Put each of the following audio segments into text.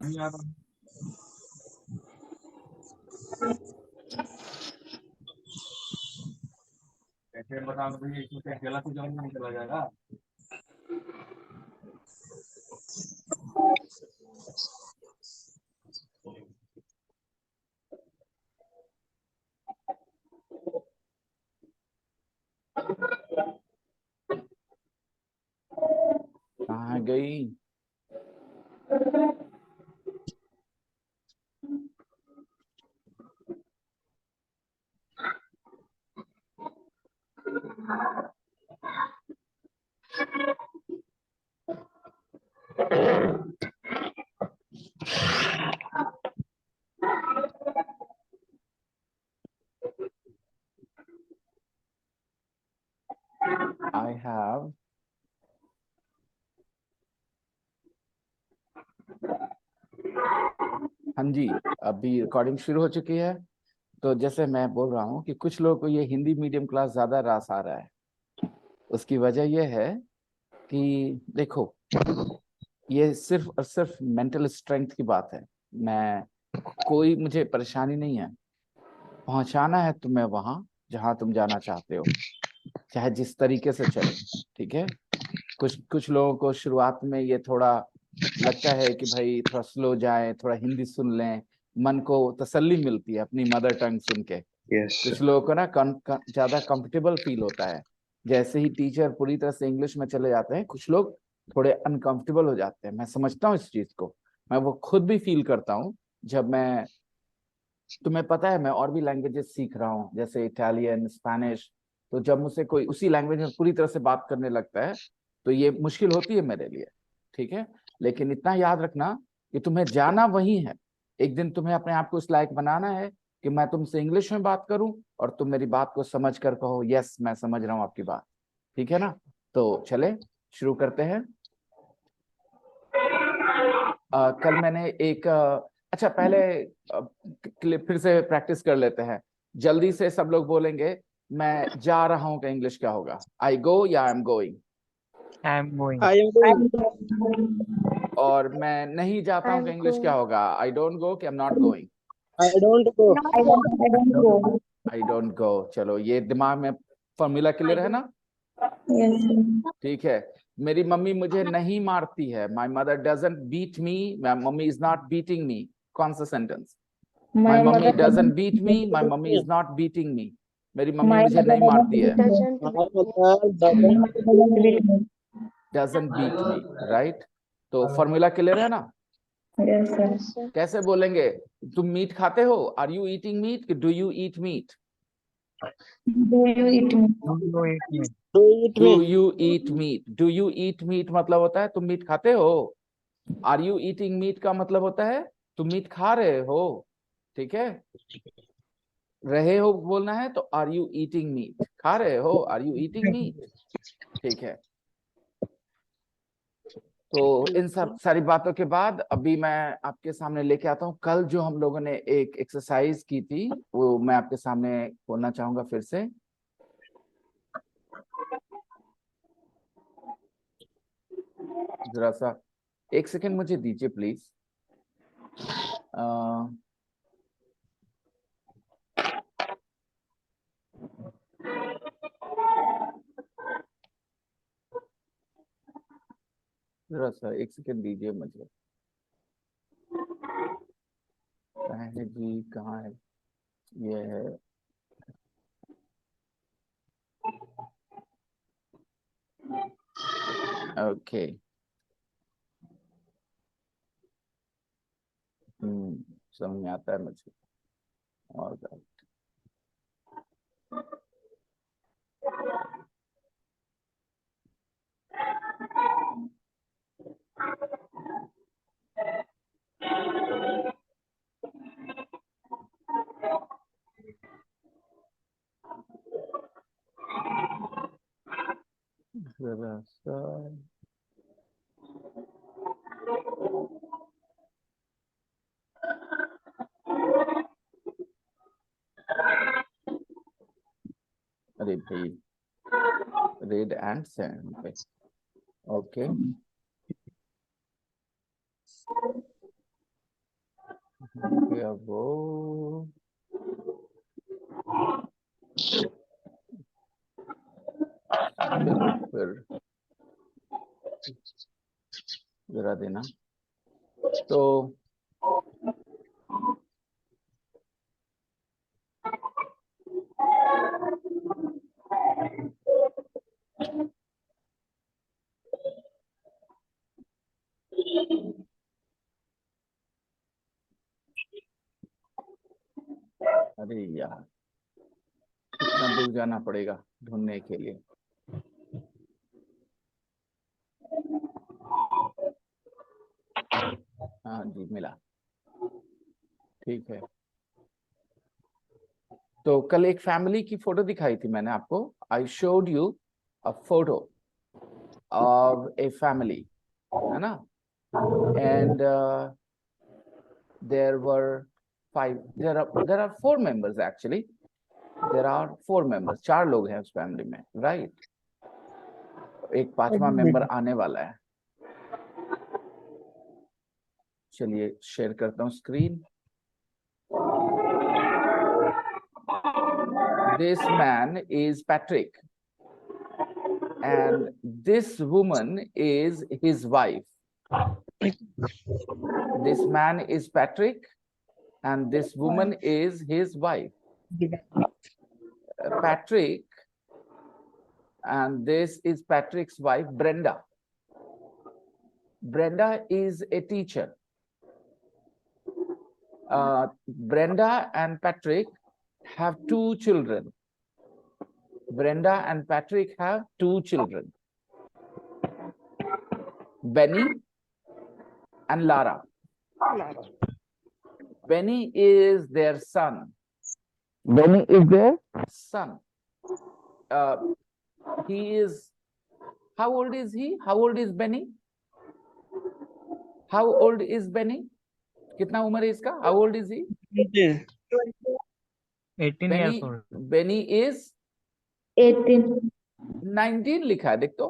नहीं आ रहा। कैसे बता मुझे, इसमें क्या गलत ही जवाब नहीं चला जाएगा। कहाँ गई? I have हाँ जी, अभी रिकॉर्डिंग शुरू हो चुकी है। तो जैसे मैं बोल रहा हूँ कि कुछ लोगों को ये हिंदी मीडियम क्लास ज्यादा रास आ रहा है। उसकी वजह यह है कि देखो, ये सिर्फ और सिर्फ मेंटल स्ट्रेंथ की बात है। मैं कोई मुझे परेशानी नहीं है। पहुंचाना है तुम्हें वहां जहां तुम जाना चाहते हो, चाहे जिस तरीके से चले। ठीक है। कुछ कुछ लोगों को शुरुआत में ये थोड़ा लगता है कि भाई थोड़ा स्लो जाए, थोड़ा हिंदी सुन लें, मन को तसल्ली मिलती है अपनी मदर टंग सुन के। यस। कुछ लोगों को ना ज्यादा कंफर्टेबल फील होता है। जैसे ही टीचर पूरी तरह से इंग्लिश में चले जाते हैं, कुछ लोग थोड़े अनकंफर्टेबल हो जाते हैं। मैं समझता हूँ इस चीज को। मैं वो खुद भी फील करता हूँ। जब मैं, तुम्हें पता है, मैं और भी लैंग्वेजेस सीख रहा हूँ, जैसे इटालियन, स्पेनिश। तो जब मुझसे कोई उसी लैंग्वेज में पूरी तरह से बात करने लगता है, तो ये मुश्किल होती है मेरे लिए। ठीक है। लेकिन इतना याद रखना कि तुम्हें जाना वही है। एक दिन तुम्हें अपने आप को इस लायक बनाना है कि मैं तुमसे इंग्लिश में बात करूं और तुम मेरी बात को समझ कर कहो, यस मैं समझ रहा हूँ आपकी बात। ठीक है ना? तो चले शुरू करते हैं। कल मैंने एक अच्छा, पहले फिर से प्रैक्टिस कर लेते हैं। जल्दी से सब लोग बोलेंगे। मैं जा रहा हूं का इंग्लिश क्या होगा? आई गो या I am going? I am going. I am I'm going. going. और मैं नहीं जाता हूं का I'm इंग्लिश क्या going. होगा? आई डोंट गो कि I am not going? I don't go. No, I don't go. I don't go. चलो, ये दिमाग में फॉर्मूला क्लियर है ना? Yes. ठीक है। मेरी मम्मी मुझे नहीं मारती है। My mother doesn't beat me. My mummy is not beating me. कौन सा sentence? My My mummy mother doesn't beat me, my doesn't. Mummy is not beating me. मेरी मम्मी My मुझे mother नहीं मारती है। doesn't. My mother doesn't Doesn't beat me. Doesn't beat me, right? तो formula clear है ना? Yes, sir. कैसे बोलेंगे? तुम मीट खाते हो? Are you eating meat? Do you eat meat? Do you eat me? Do you eat meat? Do it do me. You eat meat? Do you eat meat मतलब होता है तुम मीट खाते हो। आर यू ईटिंग मीट का मतलब होता है तुम मीट खा रहे हो। ठीक है। रहे हो बोलना है तो आर यू ईटिंग मीट? खा रहे हो? Are you eating meat? ठीक है। तो इन सब सारी बातों के बाद अभी मैं आपके सामने लेके आता हूँ कल जो हम लोगों ने एक एक्सरसाइज की थी, वो मैं आपके सामने बोलना चाहूंगा फिर से। जरा सा एक सेकंड मुझे दीजिए प्लीज। जरा सा एक सेकंड दीजिए मुझे। कहाँ है जी, कहाँ है? ये है। ओके। समझ में आता है मुझे। और जरा सा अरे भाई, रेड एंड सैंड पे। ओके। गया वो? चलो फिर जरा देना। तो अरे यार, कितना दूर जाना पड़ेगा ढूंढने के लिए। हाँ जी, मिला। ठीक है। तो कल एक फैमिली की फोटो दिखाई थी मैंने आपको। I showed you a photo of a family, है ना? And there were there are 4 members actually. There are 4 members, 4 लोग हैं उस फैमिली में, राइट? एक 5वां मेंबर आने वाला है। चलिए शेयर करता हूँ screen. This man is Patrick and this woman is his wife. This man is Patrick and this woman is his wife. Patrick, and this is Patrick's wife, Brenda. Brenda is a teacher. Brenda and Patrick have 2 children. Brenda and Patrick have 2 children, Benny and Lara. Benny is their son. Benny is their son. He is, how old is he? How old is Benny? How old is Benny? कितना उम्र है इसका? How old is he? 18 years old. Benny is 18. 19 लिखा है, देख तो।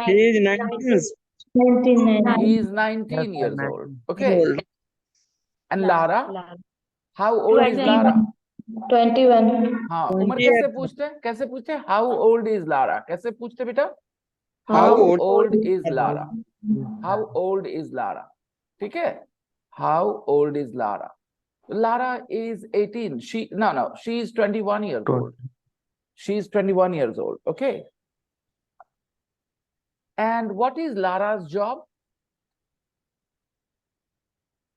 He is 19. 19. He is 19 Yes, years 19. old. Okay. And Lara? How old is 21. Lara? 21. हाँ, उम्र कैसे पूछते हैं? कैसे पूछते हैं? How old is Lara? कैसे पूछते हैं बेटा? How old is Lara? How old is Lara? ठीक है? How old is Lara? Lara is 18. She is 21 years old. She is 21 years old. Okay. And what is Lara's job?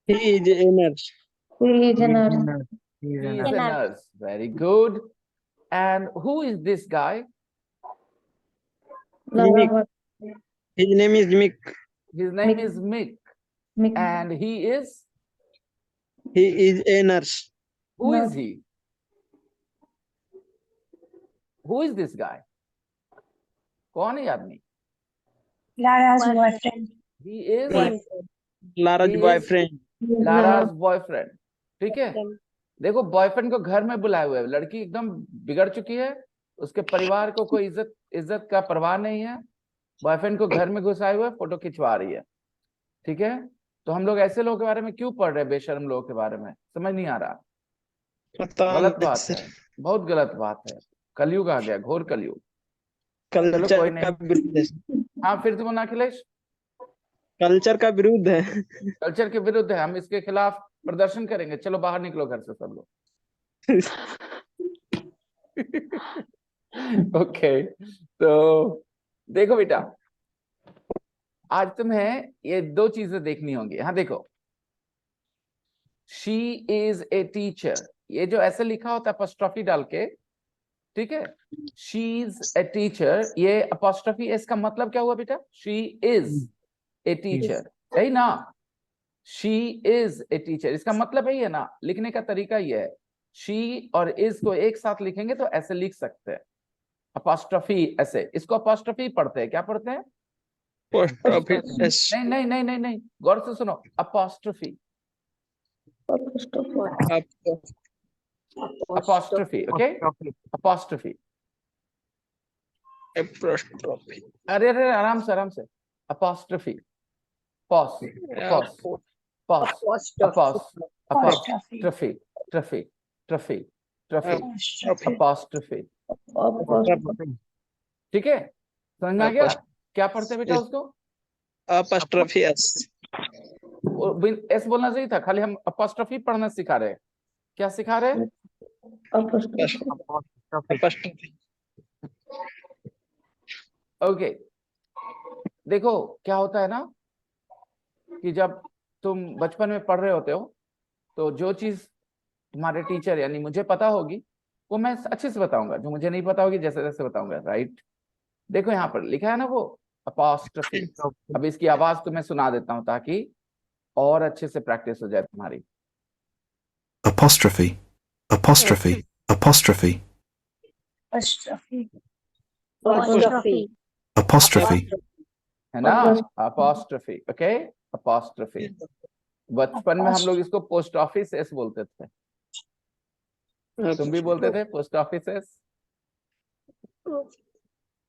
He is a nurse. He is a nurse. He is He a is a nurse. nurse. Very good. And who is this guy? Lara. His name is Mick. His name Mick. is Mick. Mick. And he is? He is a nurse. Who is Nurse. he? Who is this guy? कौन है ये आदमी? Lara's boyfriend. He is Lara's He is- boyfriend. Lara's boyfriend. ठीक है? देखो, boyfriend को घर में बुलाए हुए, लड़की एकदम बिगड़ चुकी है, उसके परिवार को कोई इज्जत का परवाह नहीं है, बॉयफ्रेंड को घर में घुसाए हुए फोटो खिंचवा रही है। ठीक है? तो हम लोग ऐसे लोगों के बारे में क्यों पढ़ रहे हैं? बेशर्म लोगों के बारे में समझ नहीं आ रहा। गलत बात है, बहुत गलत बात है। कलयुग आ गया, घोर कलयुग। चलो कोई कल्चर नहीं। का विरुद्ध है। हाँ, फिर तुम ना अखिलेश, कल्चर का विरुद्ध है। कल्चर के विरुद्ध है, हम इसके खिलाफ प्रदर्शन करेंगे। चलो बाहर निकलो घर से सब लोग। ओके, तो देखो बेटा, आज तुम्हें ये 2 चीजें देखनी होंगी। हाँ देखो, शी इज ए टीचर, ये जो ऐसे लिखा होता है अपॉस्ट्रोफी डाल के, ठीक है? शी इज ए टीचर, ये अपॉस्ट्रोफी एस का मतलब क्या हुआ बेटा? शी इज ए टीचर, सही ना? शी इज ए टीचर, इसका मतलब यही है ना? लिखने का तरीका ये है, शी और इज को एक साथ लिखेंगे तो ऐसे लिख सकते हैं, अपॉस्ट्रोफी ऐसे। इसको अपॉस्ट्रोफी पढ़ते हैं, क्या पढ़ते हैं? नहीं नहीं नहीं नहीं नहीं, गौर से सुनो, अपॉस्ट्रोफी, अपॉस्ट्रोफी, ओके? अपॉस्ट्रोफी। अरे अरे, आराम से, apostrophe, pause, apostrophe, trophy, trophy, trophy, apostrophe. ठीक है, समझ में आ गया? क्या पढ़ते हैं बेटा उसको? apostrophe s एस बोलना चाहिए था, खाली हम apostrophe पढ़ना सिखा रहे हैं। क्या सिखा रहे हैं? apostrophe ओके, देखो क्या होता है ना कि जब तुम बचपन में पढ़ रहे होते हो तो जो चीज तुम्हारे टीचर यानी मुझे पता होगी वो मैं अच्छे से बताऊंगा, जो मुझे नहीं पता होगी जैसे जैसे बताऊंगा, राइट? देखो यहाँ पर लिखा है ना वो अपॉस्ट्रफी। अब इसकी आवाज तो मैं सुना देता हूँ ताकि और अच्छे से प्रैक्टिस हो जाए तुम्हारी। apostrophe, apostrophe, apostrophe, apostrophe, है ना? Apostrophe, okay, apostrophe. बचपन में हम लोग इसको पोस्ट ऑफिस एस बोलते थे, तुम भी बोलते थे post office S?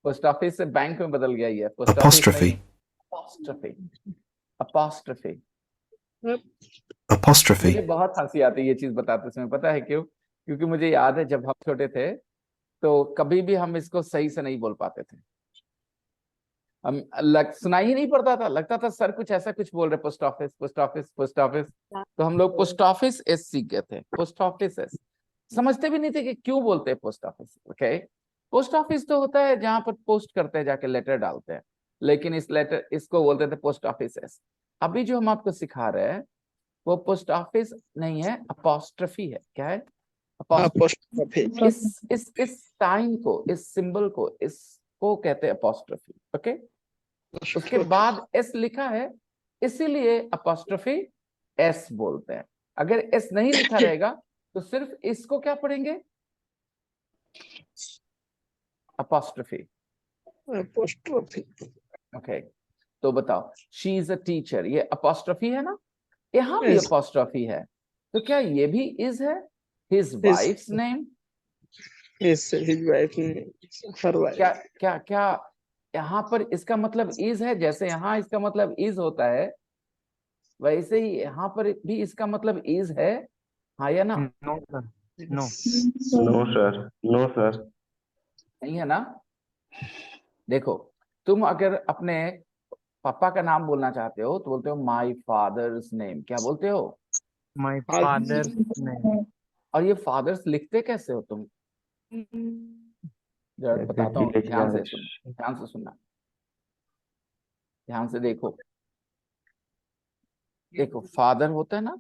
Post office से बैंक में बदल गया ये, पोस्ट ऑफिस नहीं, apostrophe, अपॉस्ट्रफी, अपॉस्ट्रफी। apostrophe, मुझे बहुत हंसी आती है ये चीज बताते समय, पता है क्यों? क्योंकि मुझे याद है जब हम छोटे थे तो कभी भी हम इसको सही से नहीं बोल पाते थे। हम सुनाई ही नहीं पड़ता था, लगता था सर कुछ ऐसा कुछ बोल रहे, post office post office post office. तो हम लोग पोस्ट ऑफिस एस सीख गए थे, पोस्ट ऑफिस एस। समझते भी नहीं थे कि क्यों बोलते हैं post office. Okay, post office तो होता है जहां पर पोस्ट करते हैं, जाके लेटर डालते हैं, लेकिन इस लेटर इसको बोलते थे पोस्ट ऑफिस एस। अभी जो हम आपको सिखा रहे हैं वो पोस्ट ऑफिस नहीं है, अपॉस्ट्रफी है। क्या है? apostrophe इस साइन को, इस सिंबल को, इसको कहते हैं अपॉस्ट्रफी। ओके, उसके बाद एस लिखा है इसीलिए अपॉस्ट्रफी एस बोलते हैं। अगर एस नहीं लिखा रहेगा तो सिर्फ इसको क्या पढ़ेंगे? अपॉस्ट्रफी। apostrophe ओके, तो बताओ, शी इज अ टीचर, ये अपॉस्ट्रफी है ना? यहाँ भी Yes. अपॉस्ट्रफी है, तो क्या ये भी इज है? His wives name, yes his wife name her wife क्या क्या क्या यहाँ पर इसका मतलब इज है? जैसे यहाँ इसका मतलब इज होता है वैसे ही यहाँ पर भी इसका मतलब इज है, हाँ या ना? No, sir. No. No, sir. No, sir. नहीं है ना? देखो, तुम अगर अपने पापा का नाम बोलना चाहते हो तो बोलते हो माई फादर्स नेम। क्या बोलते हो? My father's name. और ये फादर्स लिखते कैसे हो तुम? जरा ऐसे बताता हूँ, लिख ध्यान से जाए। सुनना, ध्यान से सुनना, ध्यान से देखो। देखो, फादर होता है ना,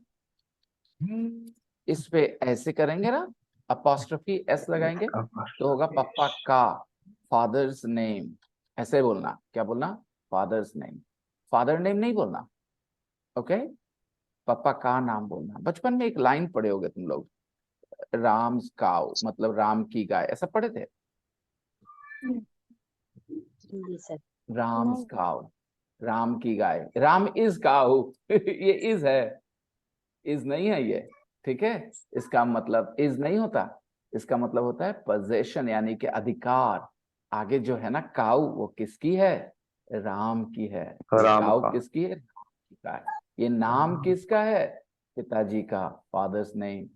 इस पे ऐसे करेंगे ना, अपॉस्ट्रफी एस लगाएंगे तो होगा पापा का, फादर्स नेम। ऐसे बोलना, क्या बोलना? फादर्स नेम, फादर नेम नहीं बोलना। ओके, पापा का नाम बोलना। बचपन में एक लाइन पढ़े होगे तुम लोग, राम्स काउ, मतलब राम की गाय, ऐसा पढ़े थे? राम्स काउ, राम की गाय, राम इज काउ ये इज है, इज नहीं है ये, ठीक है? इसका मतलब इज नहीं होता, इसका मतलब होता है पोजेशन, यानी कि अधिकार। आगे जो है ना काउ, वो किसकी है? राम की है। राम काउ का। किसकी है? राम की का है। ये नाम किसका है? पिताजी का, फादर्स नेम।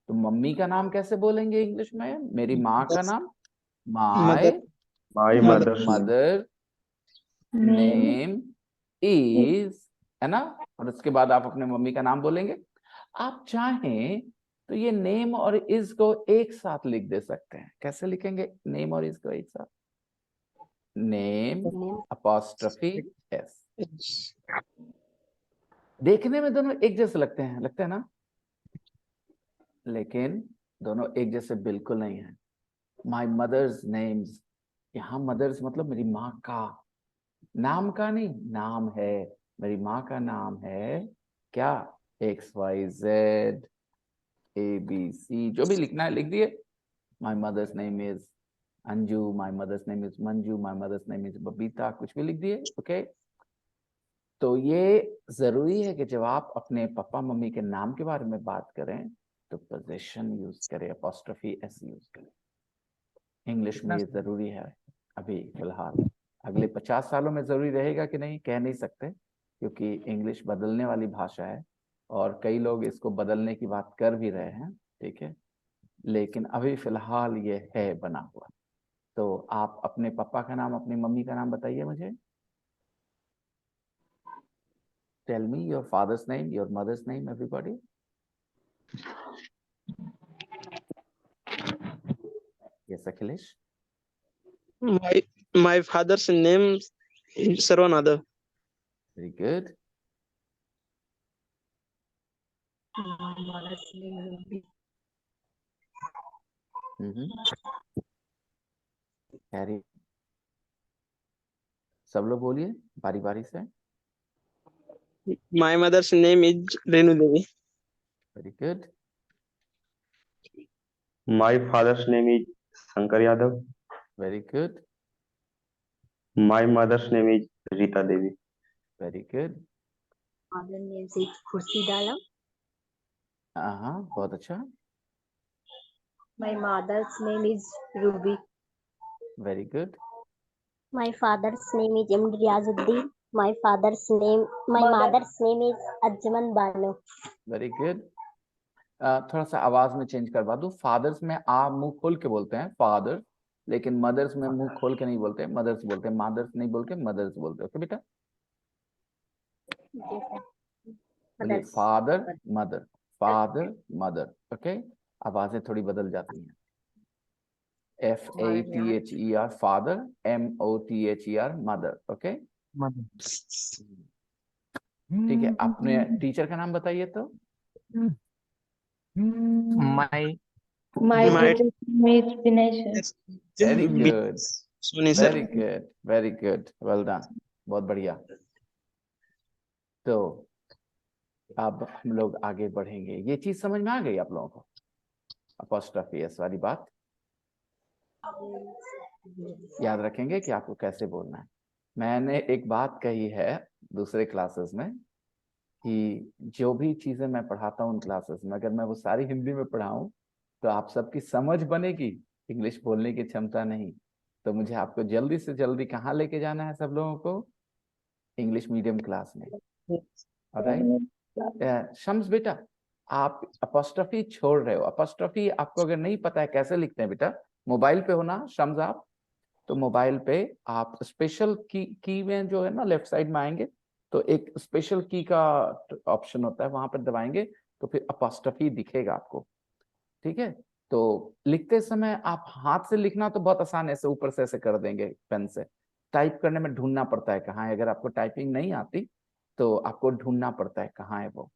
तो मम्मी का नाम कैसे बोलेंगे इंग्लिश में? मेरी माँ का नाम, my My mother's name. Mother name is, है ना? और उसके बाद आप अपने मम्मी का नाम बोलेंगे। आप चाहें तो ये नेम और इज को एक साथ लिख दे सकते हैं। कैसे लिखेंगे नेम और इज को एक साथ? Name apostrophe S. देखने में दोनों एक जैसे लगते हैं ना, लेकिन दोनों एक जैसे बिल्कुल नहीं है। माई मदर्स नेम्स, यहाँ मदर्स मतलब मेरी माँ का, नाम का नहीं, नाम है। मेरी माँ का नाम है क्या? XYZ ABC, जो भी लिखना है लिख दिए। My mother's name is Anju, my mother's name is Manju, my mother's name is Babita, कुछ भी लिख दिए। ओके, तो ये जरूरी है कि जब आप अपने पापा मम्मी के नाम के बारे में बात करें तो पोजीशन यूज करें, अपॉस्ट्रफी एस यूज करें। इंग्लिश में ये जरूरी है अभी फिलहाल। अगले 50 सालों में जरूरी रहेगा कि नहीं कह नहीं सकते, क्योंकि इंग्लिश बदलने वाली भाषा है। और कई लोग इसको बदलने की बात कर भी रहे हैं, ठीक है, लेकिन अभी फिलहाल ये है बना हुआ। तो आप अपने पापा का नाम, अपनी मम्मी का नाम बताइए मुझे। Tell me your father's name, your mother's name, everybody. Yes Akhilesh. My father's name is Sarvanada. Very good. Harry. सब लोग बोलिए बारी बारी से। My mother's name is Renu Devi. Very good. My father's name is Shankar Yadav. Very good. My mother's name is Rita Devi. Very good. Father name is Khurshid Alam. हाँ, बहुत अच्छा। My mother's name is Ruby. Very good. My father's name is M. Riazuddin. My mother's name is Ajman Banu. Very good. थोड़ा सा आवाज में change करवा दूं। Fathers में आप मुंह खोल के बोलते हैं फादर, लेकिन मदर्स में मुंह खोल के नहीं बोलते, मदर्स बोलते हैं। मादर्स नहीं बोल के मदर्स बोलते हैं। ओके बेटा, बोलिए father mother, father mother. Okay, आवाजें थोड़ी बदल जाती हैं। FATHER father, MOTHER mother. Okay, Mother. ठीक है। अपने टीचर का नाम बताइए तो। My My My teacher name is Vinay sir. Very good, Soni sir. Very good, very good, well done, बहुत बढ़िया। तो अब हम लोग आगे बढ़ेंगे। ये चीज समझ में आ गई आप लोगों को, अपॉस्ट्रोफी एस वाली बात याद रखेंगे कि आपको कैसे बोलना है। मैंने एक बात कही है दूसरे क्लासेस में कि जो भी चीजें मैं पढ़ाता हूँ उन क्लासेस में, अगर मैं वो सारी हिंदी में पढ़ाऊं तो आप सबकी समझ बनेगी, इंग्लिश बोलने की क्षमता नहीं। तो मुझे आपको जल्दी से जल्दी कहाँ लेके जाना है सब लोगों को? इंग्लिश मीडियम क्लास में। ऑलराइट, शम्स बेटा, आप अपॉस्ट्रोफी छोड़ रहे हो। अपॉस्ट्रोफी आपको अगर नहीं पता है कैसे लिखते हैं बेटा, मोबाइल पे हो ना शम्स आप, तो मोबाइल पे आप स्पेशल की में जो है ना लेफ्ट साइड में आएंगे तो एक स्पेशल की का ऑप्शन होता है, वहां पर दबाएंगे तो फिर अपॉस्ट्रोफी दिखेगा आपको, ठीक है। तो लिखते समय आप हाथ से लिखना तो बहुत आसान है, ऐसे ऊपर से ऐसे कर देंगे पेन से। टाइप करने में ढूंढना पड़ता है कहाँ है। अगर आपको टाइपिंग नहीं आती तो आपको ढूंढना पड़ता है कहाँ है वो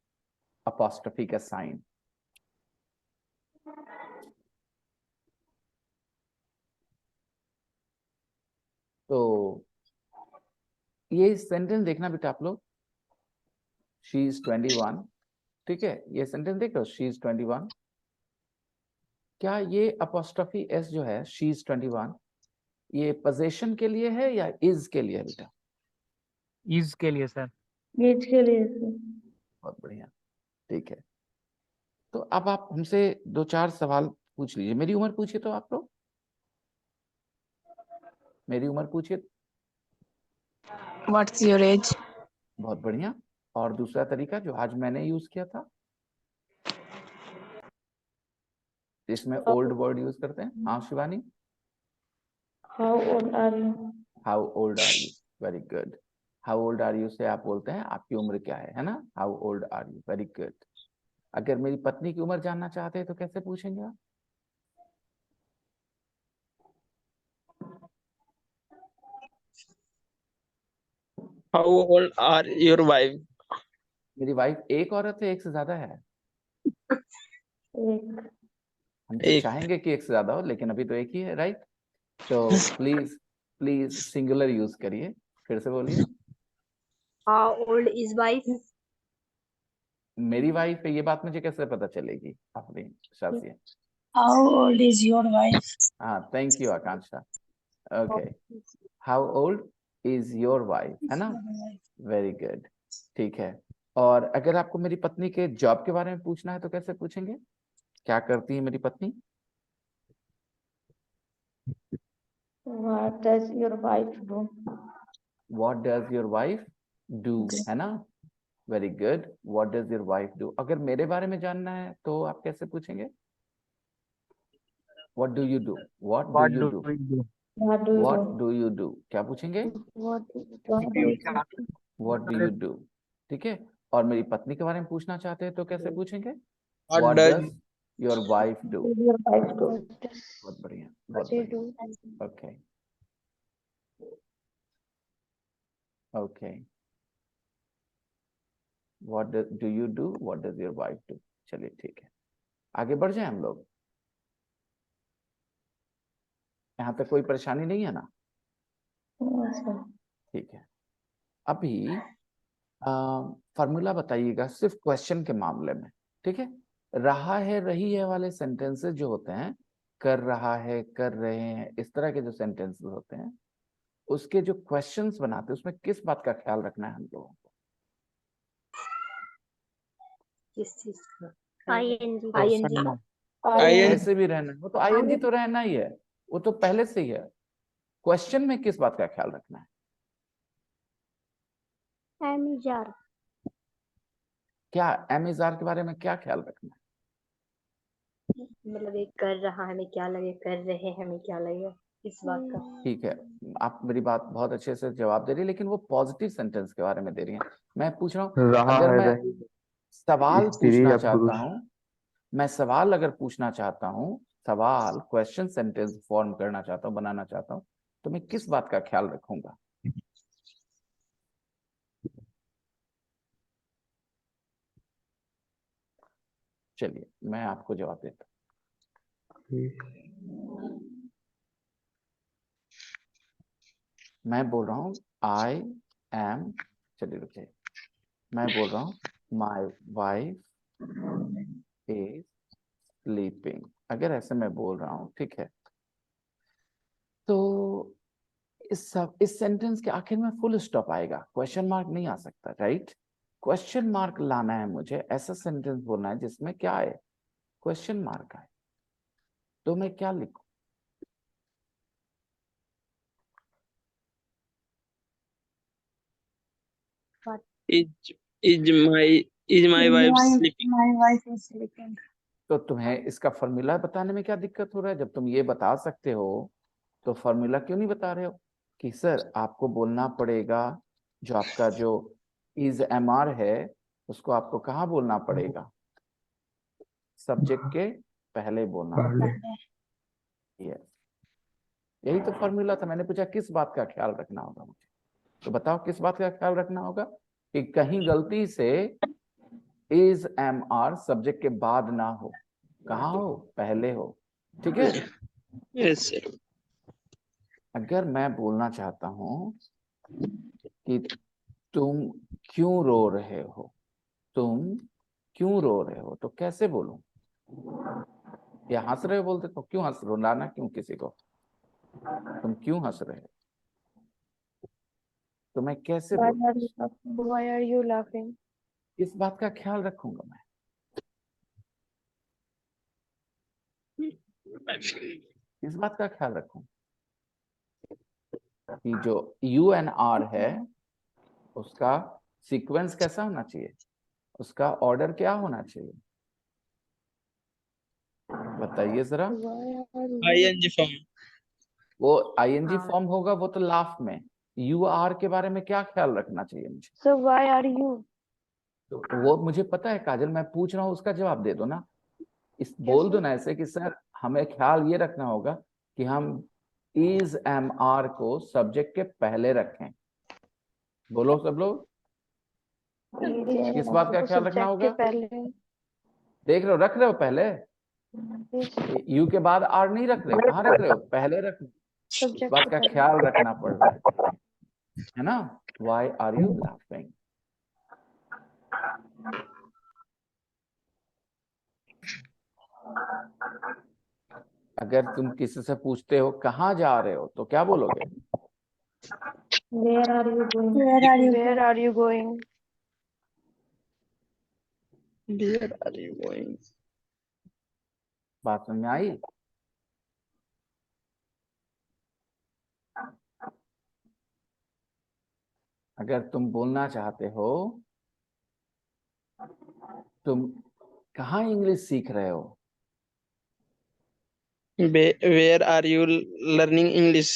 अपॉस्ट्रोफी का साइन। तो ये सेंटेंस देखना बेटा आप लोग, शी इज 21, ठीक है। ये सेंटेंस देख लो, शी इज 21। क्या ये अपॉस्ट्रोफी एस जो है शी इज 21, ये पोजीशन के लिए है या इज के लिए है बेटा? is के लिए सर। Age के लिए sir. बहुत बढ़िया, ठीक है। तो अब आप हमसे दो चार सवाल पूछ लीजिए। मेरी उम्र पूछिए तो आप लोग, मेरी उम्र पूछिए। What's your age? बहुत बढ़िया। और दूसरा तरीका जो आज मैंने यूज किया था, इसमें ओल्ड वर्ड यूज करते हैं। हाँ Shivani, How old are you? How old are you, very good. How old are you से आप बोलते हैं आपकी उम्र क्या है ना, how old are you, very good. अगर मेरी पत्नी की उम्र जानना चाहते हैं तो कैसे पूछेंगे आप? How old are your wife? मेरी वाइफ एक औरत है, एक से ज्यादा है? एक। हम तो एक। चाहेंगे कि एक से ज्यादा हो, लेकिन अभी तो एक ही है, राइट। तो प्लीज प्लीज सिंगुलर यूज करिए। फिर से बोलिए। How old is wife? मेरी वाइफ है, ये बात मुझे कैसे पता चलेगी अपनी शादी? How old is your wife? हाँ, thank you Akanksha. Okay, how old is your wife, है ना, वेरी गुड, ठीक है। और अगर आपको मेरी पत्नी के जॉब के बारे में पूछना है तो कैसे पूछेंगे? क्या करती है मेरी पत्नी? What does your wife do? What does your wife do, है ना, very good. What does your wife do? अगर मेरे बारे में जानना है तो आप कैसे पूछेंगे? What do you do? What do What you do do? we do? What do you what do? Do you do? क्या पूछेंगे? What do you do? What do you do? ठीक है। और मेरी पत्नी के बारे में पूछना चाहते हैं तो कैसे पूछेंगे? What what does does your wife do? What does your wife do? बहुत बढ़िया, What बहुत do you बढ़िया। do? Okay okay. What do you do? What does your wife do? चलिए ठीक है, आगे बढ़ जाए हम लोग। यहाँ तक कोई परेशानी नहीं है ना? Yes, sir. ठीक है। अभी फॉर्मूला बताइएगा सिर्फ क्वेश्चन के मामले में, ठीक है? रहा है, रही है वाले सेंटेंसेस जो होते हैं, कर रहा है, कर रहे हैं, इस तरह के जो सेंटेंसेस होते हैं, उसके जो क्वेश्चंस बनाते हैं उसमें किस बात का ख्याल रखना है हम लोगों को? किस चीज का? ING ING ING ऐसे भी रहना है, वो तो आईएनजी तो रहना ही है, वो तो पहले से ही है। क्वेश्चन में किस बात का ख्याल रखना है? एमिजार क्या एमिजार के बारे में क्या ख्याल रखना है? मतलब एक कर रहा है, हमें क्या लगे, कर रहे हैं, हमें क्या लगे, इस बात का। ठीक है, आप मेरी बात बहुत अच्छे से जवाब दे रही है, लेकिन वो पॉजिटिव सेंटेंस के बारे में दे रही हैं। मैं पूछ रहा हूँ, रहा अगर है, मैं रही सवाल स्त्री पूछना या चाहता पुरुष। हूँ, मैं सवाल अगर पूछना चाहता हूँ, सवाल क्वेश्चन सेंटेंस फॉर्म करना चाहता हूँ, बनाना चाहता हूँ, तो मैं किस बात का ख्याल रखूंगा? चलिए मैं आपको जवाब देता हूँ। मैं बोल रहा हूँ आई एम, चलिए रुकिए, मैं बोल रहा हूँ माई वाइफ इज स्लीपिंग। अगर ऐसे मैं बोल रहा हूँ, ठीक है, तो इस सेंटेंस के आखिर में फुल स्टॉप आएगा, क्वेश्चन मार्क नहीं आ सकता, राइट? क्वेश्चन मार्क लाना है मुझे, ऐसा सेंटेंस बोलना है जिसमें क्या आए? क्वेश्चन मार्क आए। तो मैं क्या लिखूं? is my wife sleeping? My wife is sleeping. तो तुम्हें इसका फॉर्मूला बताने में क्या दिक्कत हो रहा है? जब तुम ये बता सकते हो तो फॉर्मूला क्यों नहीं बता रहे हो? कि सर आपको बोलना पड़ेगा, जो आपका जो इज एम आर है उसको आपको कहाँ बोलना पड़ेगा? सब्जेक्ट के पहले बोलना पड़ेगा। यस, यही तो फॉर्मूला था। मैंने पूछा किस बात का ख्याल रखना होगा मुझे, तो बताओ किस बात का ख्याल रखना होगा कि कहीं गलती से इज एम आर सब्जेक्ट के बाद ना हो, कहाँ हो? पहले हो, ठीक है? Yes, sir. अगर मैं बोलना चाहता हूँ कि तुम क्यों रो रहे हो, तुम क्यों रो रहे हो, तो कैसे बोलूं? या हंस रहे हो बोलते तो क्यों हंस, रुलाना क्यों किसी को? तुम क्यों हंस रहे हो, तो मैं कैसे Why बोलूं? are you laughing? Why are you laughing? इस बात का ख्याल रखूंगा मैं। इस बात का ख्याल रखूं कि जो यू एन आर है उसका सीक्वेंस कैसा होना चाहिए, उसका ऑर्डर क्या होना चाहिए, बताइए जरा। Why are you? ING form. वो आईएनजी हाँ। फॉर्म होगा वो तो लास्ट में। यू आर के बारे में क्या ख्याल रखना चाहिए मुझे? So why are you? तो वो मुझे पता है काजल, मैं पूछ रहा हूँ उसका जवाब दे दो ना। इस बोल दो ना ऐसे कि सर हमें ख्याल ये रखना होगा कि हम इज एम आर को सब्जेक्ट के पहले रखें। बोलो सब लोग, किस बात का ख्याल रखना होगा? पहले देख रहे हो, रख रहे हो पहले, यू के बाद आर नहीं रख रहे, कहाँ रख रहे हो? पहले रख रहे हो। इस बात का ख्याल रखना पड़ रहा है ना? Why are you laughing? अगर तुम किसी से पूछते हो कहाँ जा रहे हो तो क्या बोलोगे? Where are you going? Where are you going? Where are you going? बात समझ में आई? अगर तुम बोलना चाहते हो तुम कहाँ इंग्लिश सीख रहे हो? Where are you learning English?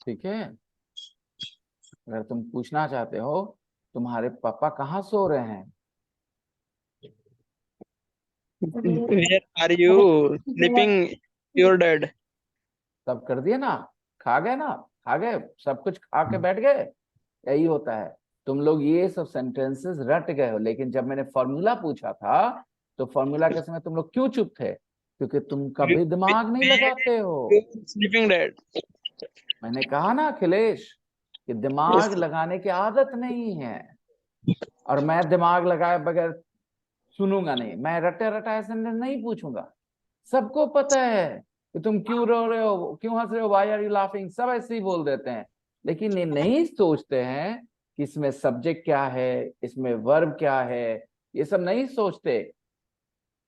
ठीक है, अगर तुम पूछना चाहते हो तुम्हारे पापा कहाँ सो रहे हैं, Where are you sleeping? Your dad. तब कर दिए ना, खा गए ना, खा गए, सब कुछ खा के बैठ गए। यही होता है, तुम लोग ये सब सेंटेंसेस रट गए हो, लेकिन जब मैंने फॉर्मूला पूछा था तो फॉर्मूला के समय तुम लोग क्यों चुप थे? क्योंकि तुम कभी दिमाग नहीं लगाते हो। Sleeping dad. मैंने कहा ना अखिलेश कि दिमाग लगाने की आदत नहीं है, और मैं दिमाग लगाए बगैर सुनूंगा नहीं, मैं रटे रटा ऐसे नहीं पूछूंगा। सबको पता है कि तुम क्यों रो रहे हो, क्यों हंस रहे हो, व्हाई आर यू लाफिंग, सब ऐसे ही बोल देते हैं, लेकिन ये नहीं सोचते हैं कि इसमें सब्जेक्ट क्या है, इसमें वर्ब क्या है, ये सब नहीं सोचते।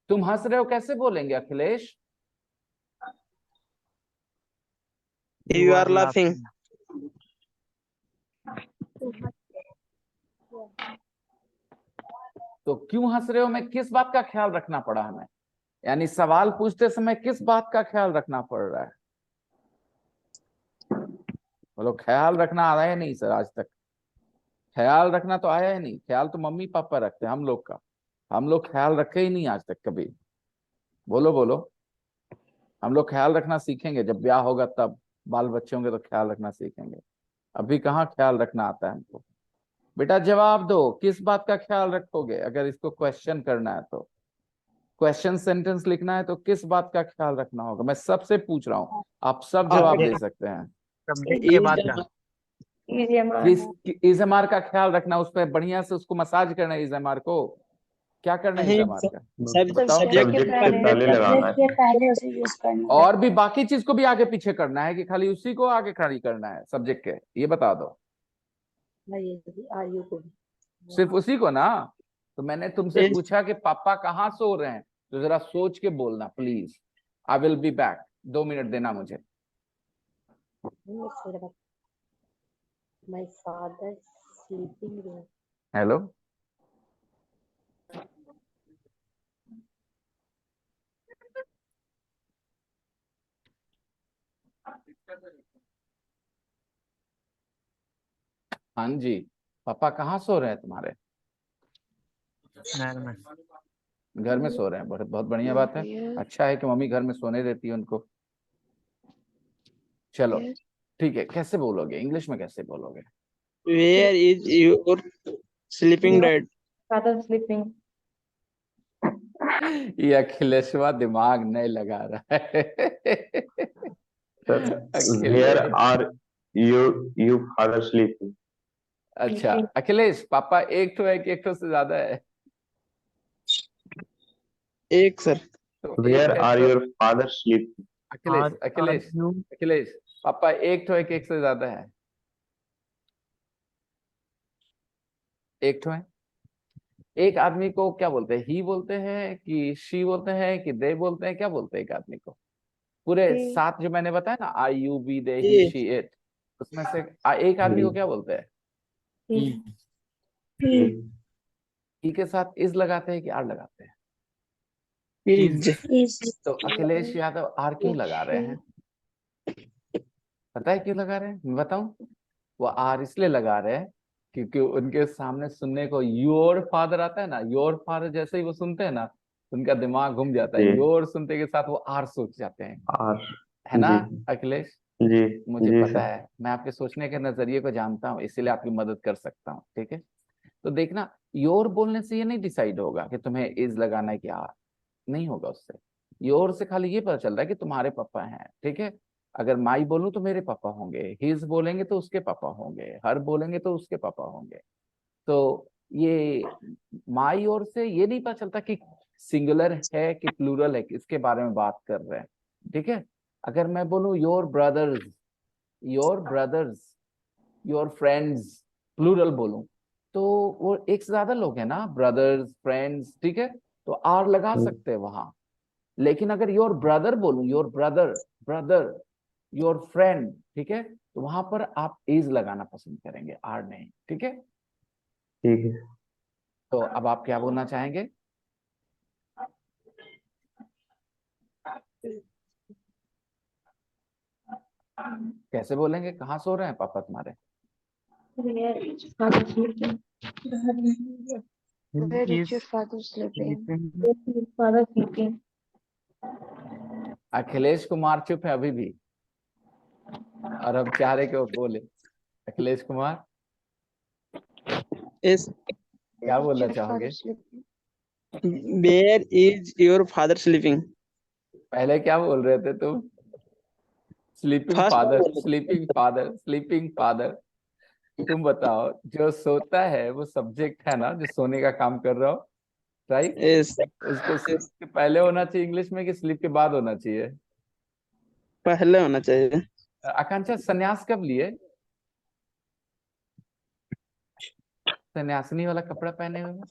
तुम हंस रहे हो कैसे बोलेंगे अखिलेश? You are laughing. तो क्यों हंस रहे हो में किस बात का ख्याल रखना पड़ा हमें? यानी सवाल पूछते समय किस बात का ख्याल रखना पड़ रहा है? बोलो, ख्याल रखना आ रहा है नहीं सर आज तक? ख्याल रखना तो आया ही नहीं, ख्याल तो मम्मी पापा रखते हैं हम लोग का, हम लोग ख्याल रखे ही नहीं आज तक कभी। बोलो बोलो, हम लोग ख्याल रखना सीखेंगे जब ब्याह होगा, तब बाल बच्चे होंगे तो ख्याल रखना सीखेंगे, अभी कहाँ ख्याल रखना आता है हमको। बेटा जवाब दो, किस बात का ख्याल रखोगे? अगर इसको क्वेश्चन करना है तो, क्वेश्चन सेंटेंस लिखना है तो किस बात का ख्याल रखना होगा? मैं सबसे पूछ रहा हूँ, आप सब जवाब दे सकते हैं। सब्जेक्ट के बाद का इजमार का ख्याल रखना, उस पर बढ़िया से उसको मसाज करना है, इजमार को क्या करना है इजमार का? बताओ। सब्जेक्ट से पहले लगाना है। पहले उसे यूज करना और भी बाकी चीज को भी आगे पीछे करना है कि खाली उसी को आगे खड़ी करना है सब्जेक्ट के, ये बता दो। आर यू को सिर्फ उसी को ना? तो मैंने तुमसे Yes. पूछा कि पापा कहाँ सो रहे हैं, तो जरा सोच के बोलना please. I will be back, 2 minute देना मुझे। My father sleeping room. Hello, हाँ जी, पापा कहाँ सो रहे हैं तुम्हारे? घर में। घर में सो रहे हैं, बहुत बहुत बढ़िया बात है, अच्छा है कि मम्मी घर में सोने देती है उनको। चलो ठीक है, कैसे बोलोगे इंग्लिश में, कैसे बोलोगे? Where is your sleeping dad? Father sleeping. ये अखिलेशवा दिमाग नहीं लगा रहा है। Where are you father sleeping? अच्छा अखिलेश, पापा एक ठो है कि एक ठो से ज्यादा है? एक सर। तो Where एक are है तो- your father sleeping? Akhilesh Akhilesh Akhilesh, पापा एक ठो है कि एक से ज्यादा है? एक ठो है। एक आदमी को क्या बोलते हैं? ही बोलते हैं कि शी बोलते हैं कि दे बोलते हैं, क्या बोलते हैं एक आदमी को? पूरे 7 जो मैंने बताया ना, I you we they he He. She it, उसमें से एक आदमी को क्या बोलते हैं? ही के साथ इज लगाते हैं कि आर लगाते हैं? Is. तो अखिलेश यादव आर क्यों लगा रहे हैं? पता है क्यों लगा रहे हैं? मैं बताऊं, वो आर इसलिए लगा रहे हैं क्योंकि उनके सामने सुनने को योर फादर आता है ना, योर फादर जैसे ही वो सुनते हैं ना, उनका दिमाग घूम जाता है, जी। योर सुनते के साथ वो आर सोच जाते हैं, आर। है ना जी। अखिलेश? जी मुझे जी पता सर। है, मैं आपके सोचने के नजरिए को जानता हूँ, इसीलिए आपकी मदद कर सकता हूँ, ठीक है? तो देखना, योर बोलने से ये नहीं डिसाइड होगा कि तुम्हें इज लगाना है कि आर, नहीं होगा उससे। योर से खाली ये पता चल रहा है कि तुम्हारे पापा हैं, ठीक है? अगर माई बोलूं तो मेरे पापा होंगे, हिज बोलेंगे तो उसके पापा होंगे, हर बोलेंगे तो उसके पापा होंगे। तो ये माई और से ये नहीं पता चलता कि सिंगुलर है कि प्लूरल है, इसके बारे में बात कर रहे हैं, ठीक है? अगर मैं बोलूं your brothers, your brothers, your friends, plural बोलूं तो वो एक से ज्यादा लोग हैं ना, ब्रदर्स फ्रेंड्स, ठीक है? तो आर लगा सकते हैं वहां, लेकिन अगर योर ब्रदर बोलूं, your brother, brother, your friend, ठीक है, तो वहां पर आप इज लगाना पसंद करेंगे, आर नहीं। ठीक है, ठीक है। तो अब आप क्या बोलना चाहेंगे? कैसे बोलेंगे? कहाँ सो रहे हैं पापा तुम्हारे? Where is father sleeping? Where is your father sleeping? sleeping? Where is father sleeping? Akhilesh Kumar चुप है अभी भी, और अब चाह रहे कि वो बोले। अखिलेश कुमार Yes. क्या Where is बोलना your चाहोगे? father sleeping? Where is your father sleeping? पहले क्या बोल रहे थे तुम? स्लीपिंग First फादर, बोल रहे थे। Sleeping father, sleeping father. तुम बताओ, जो सोता है वो सब्जेक्ट है ना, जो सोने का काम कर रहा हो, राइट? Yes. उसको स्लीप के पहले होना चाहिए इंग्लिश में कि स्लीप के बाद होना चाहिए? पहले होना चाहिए। आकांक्षा संन्यास कब लिए? सन्यासिनी वाला कपड़ा पहने हुए?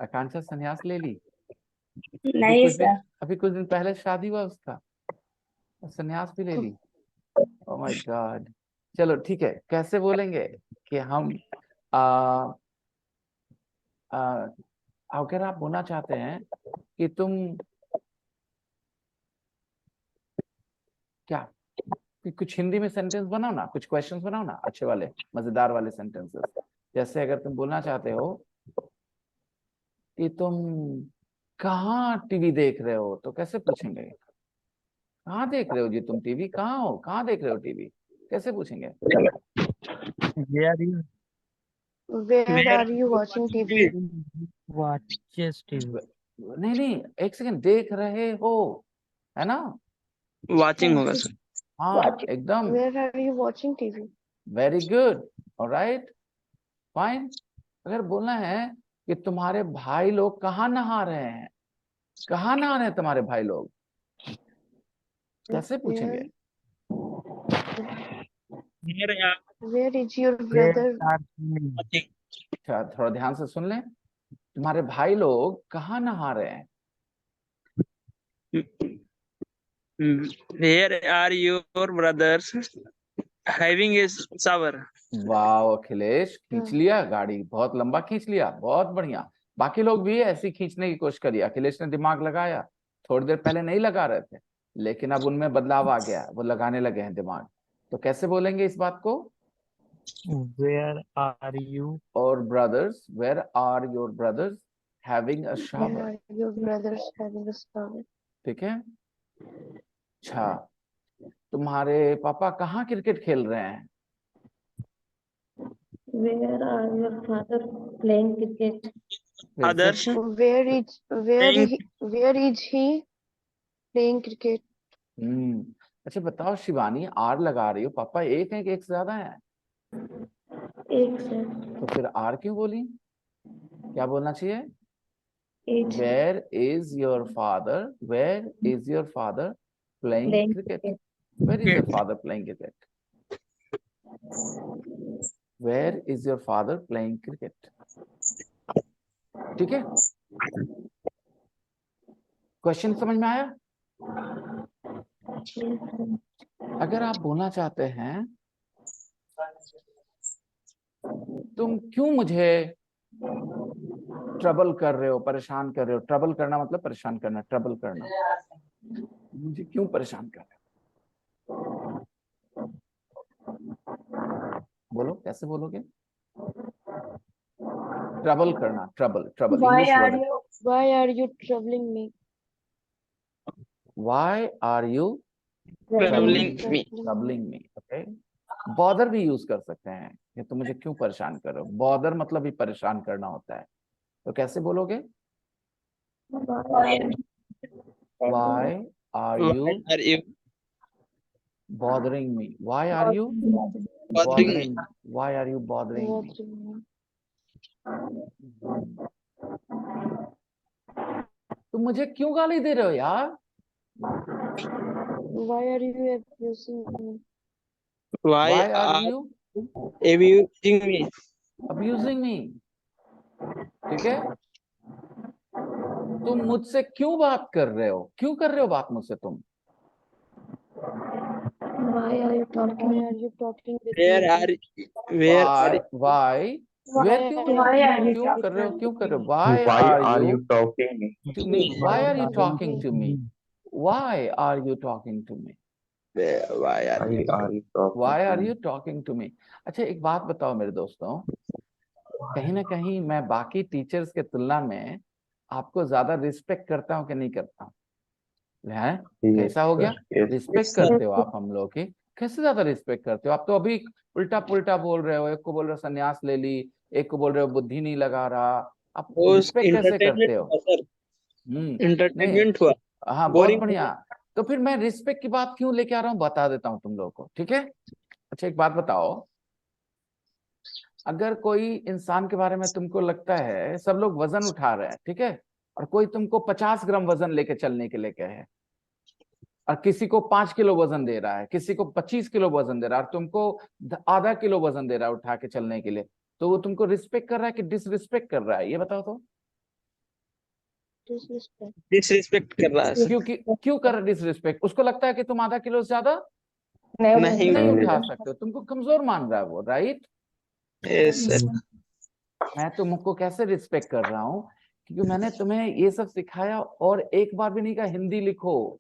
आकांक्षा संन्यास ले ली? नहीं सर। अभी कुछ दिन पहले शादी हुआ उसका, संन्यास भी ले ली। Oh my God. चलो ठीक है, कैसे बोलेंगे कि हम अगर आप बोलना चाहते हैं कि तुम क्या, कि कुछ हिंदी में सेंटेंस बनाओ ना, कुछ क्वेश्चंस बनाओ ना, अच्छे वाले मजेदार वाले सेंटेंसेस। जैसे अगर तुम बोलना चाहते हो कि तुम कहाँ टीवी देख रहे हो, तो कैसे पूछेंगे? कहाँ देख रहे हो जी तुम टीवी? कहाँ हो? कहाँ देख रहे हो टीवी? कैसे पूछेंगे? Where is Where are you watching TV? watches TV? नहीं नहीं, एक सेकंड, देख रहे हो, है ना? Watching होगा सर। हाँ एकदम, Where are you watching TV? Very good, alright, fine. अगर बोलना है कि तुम्हारे भाई लोग कहाँ नहा रहे हैं, कहाँ नहा रहे हैं तुम्हारे भाई लोग, कैसे पूछेंगे? Where is your Where brother? are you? अच्छा, थोड़ा ध्यान से सुन लें। तुम्हारे भाई लोग कहाँ नहा रहे हैं? Where are your brothers having a shower? वाह अखिलेश, खींच लिया गाड़ी, बहुत लंबा खींच लिया, बहुत बढ़िया। बाकी लोग भी ऐसी खींचने की कोशिश करिए। अखिलेश ने दिमाग लगाया, थोड़ी देर पहले नहीं लगा रहे थे, लेकिन अब उनमें बदलाव आ गया, वो लगाने लगे हैं दिमाग। तो कैसे बोलेंगे इस बात को? Where are you? और brothers, where are your brothers having a Where shower? are your brothers having a shower? ठीक है। अच्छा, तुम्हारे पापा कहाँ क्रिकेट खेल रहे हैं? Where are your father playing cricket? फिर से। Others Where is he playing cricket? अच्छा बताओ शिवानी, आर लगा रही हो, पापा एक है कि एक से ज्यादा है? एक से। तो फिर आर क्यों बोली? क्या बोलना चाहिए? एक where is your father, where is your father playing playing cricket? cricket. Where is your father playing cricket? Where is your father playing cricket? ठीक है, क्वेश्चन समझ में आया? अगर आप बोलना चाहते हैं तुम क्यों मुझे ट्रबल कर रहे हो, परेशान कर रहे हो, ट्रबल करना मतलब परेशान करना, ट्रबल करना, मुझे क्यों परेशान कर रहे हो? बोलो, कैसे बोलोगे? ट्रबल करना, trouble, trouble English word. Why are you troubling me? Why are you troubling me? Troubling me? Okay, bother भी यूज कर सकते हैं कि तुम मुझे क्यों परेशान कर रहे हो। बॉदर मतलब भी परेशान करना होता है, तो कैसे बोलोगे? Why are you Why are you bothering me? Why are you bothering me? Why are you bothering me? तुम मुझे क्यों गाली दे रहे हो यार? Why are you abusing me? Why Why are are you abusing me? abusing me? ठीक है, तुम मुझसे क्यों बात कर रहे हो, क्यों कर रहे हो बात मुझसे तुम? Why are you talking? Why are you talking with Where me? are where are Why? Where क्यों कर रहे हो? तुम क्यों कर रहे हो, क्यों कर रहे हो? Why Why are are you you talking me? to me? Why are you talking to me? me? Why are you talking to me? why are you? Why are you talking Why to are me? you talking to me? अच्छा एक बात बताओ मेरे दोस्तों, कहीं ना कहीं मैं बाकी टीचर्स के तुलना में आपको ज्यादा रिस्पेक्ट करता हूँ कि नहीं करता हूँ? है Yes, कैसा हो गया? sir. Yes. रिस्पेक्ट करते हो आप हम लोग की, कैसे ज्यादा रिस्पेक्ट करते हो आप? तो अभी उल्टा पुल्टा बोल रहे हो, एक को बोल रहे हो सन्यास ले ली, एक को बोल रहे हो बुद्धि नहीं लगा रहा, आप वो रिस्पेक्ट कैसे करते इंटरटेनमेंट हो? हुआ सर, नहीं, इंटरटेनमेंट हुआ, हाँ बहुत बोरिंग। बढ़िया। तो फिर मैं रिस्पेक्ट की बात क्यों लेके आ रहा हूँ बता देता हूँ तुम लोगों को, ठीक है? अच्छा एक बात बताओ, अगर कोई इंसान के बारे में तुमको लगता है सब लोग वजन उठा रहे हैं, ठीक है, और कोई तुमको 50 ग्राम वजन लेके चलने के लिए कहे, और किसी को 5 किलो वजन दे रहा है, किसी को 25 किलो वजन दे रहा है, और तुमको आधा किलो वजन दे रहा है उठा के चलने के लिए, तो वो तुमको रिस्पेक्ट कर रहा है कि डिसरिस्पेक्ट कर रहा है, ये बताओ तो? Disrespect. डिसरिस्पेक्ट कर रहा है सर। क्यों कर रहा है डिसरिस्पेक्ट? उसको लगता है कि तुम आधा किलो से ज्यादा नहीं नहीं उठा सकते हो, तुमको कमजोर मान रहा है वो, राइट? Yes sir. मैं तुमको कैसे रिस्पेक्ट कर रहा हूँ? क्योंकि मैंने तुम्हें ये सब सिखाया, और एक बार भी नहीं कहा हिंदी लिखो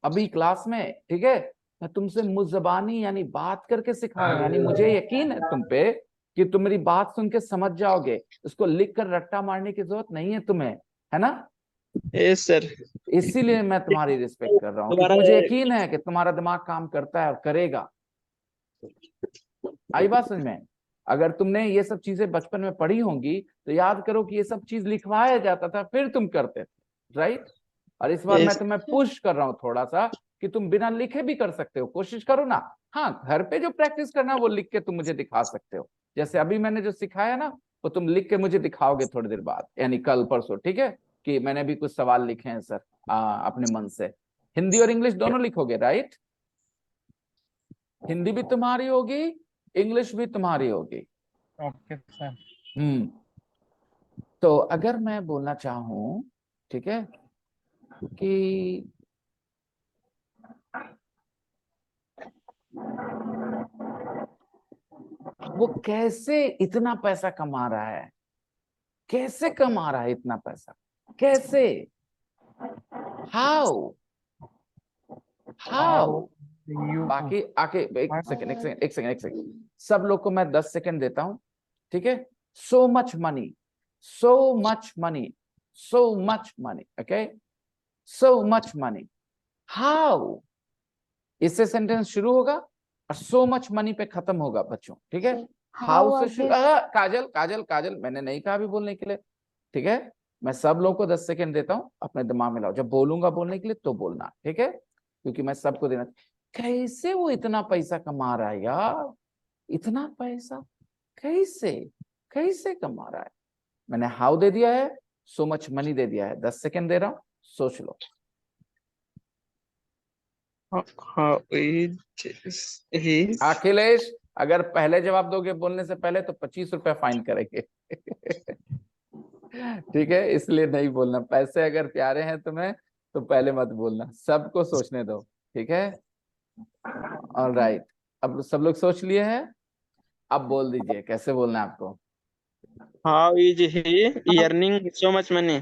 अभी क्लास में, ठीक है? मैं तुमसे मुज़बानी यानी बात करके सिखा रहा हूँ, यानी मुझे यकीन है तुम पे कि तुम मेरी बात सुन के समझ जाओगे, इसको लिख कर रट्टा मारने की जरूरत नहीं है तुम्हें, है ना? Yes sir. इसीलिए मैं तुम्हारी रिस्पेक्ट कर रहा हूँ, क्योंकि दोबारा मुझे यकीन है कि तुम्हारा दिमाग काम करता है और करेगा। आई बात समझ में? अगर तुमने ये सब चीजें बचपन में पढ़ी होंगी तो याद करो कि ये सब चीज लिखवाया जाता था फिर तुम करते थे, राइट? और इस बार मैं तुम्हें पुश कर रहा हूँ थोड़ा सा कि तुम बिना लिखे भी कर सकते हो, कोशिश करो ना। हाँ, घर पे जो प्रैक्टिस करना है वो लिख के तुम मुझे दिखा सकते हो, जैसे अभी मैंने जो सिखाया ना वो तुम लिख के मुझे दिखाओगे थोड़ी देर बाद, यानी कल परसों, ठीक है? कि मैंने भी कुछ सवाल लिखे हैं सर अपने मन से। हिंदी और इंग्लिश दोनों लिखोगे, राइट? हिंदी भी तुम्हारी होगी, इंग्लिश भी तुम्हारी होगी। Okay sir. तो अगर मैं बोलना चाहूं, ठीक है, कि वो कैसे इतना पैसा कमा रहा है, कैसे कमा रहा है इतना पैसा, कैसे, हाउ हाउ? You बाकी आके एक सेकंड सब लोग को मैं 10 सेकंड देता हूं, ठीक है? So much money, so much money, so much money, okay? So much money, how? इससे सेंटेंस शुरू होगा और सो मच मनी पे खत्म होगा बच्चों, ठीक है? हाउ से शुरू। काजल काजल काजल मैंने नहीं कहा अभी बोलने के लिए, ठीक है? मैं सब लोगों को 10 सेकंड देता हूं, अपने दिमाग में लाओ, जब बोलूंगा बोलने के लिए तो बोलना, ठीक है? क्योंकि मैं सबको देना। कैसे वो इतना पैसा कमा रहा है यार, इतना पैसा कैसे कैसे कमा रहा है? मैंने हाउ दे दिया है, सो मच मनी दे दिया है, 10 सेकंड दे रहा हूं, सोच लो। How is अखिलेश अगर पहले जवाब दोगे बोलने से पहले तो 25 रुपए फाइन करेंगे। ठीक है, इसलिए नहीं बोलना। पैसे अगर प्यारे हैं तुम्हें तो पहले मत बोलना, सबको सोचने दो, ठीक है? ऑलराइट, अब सब लोग सोच लिए हैं, अब बोल दीजिए कैसे बोलना है आपको। how is he earning so much money?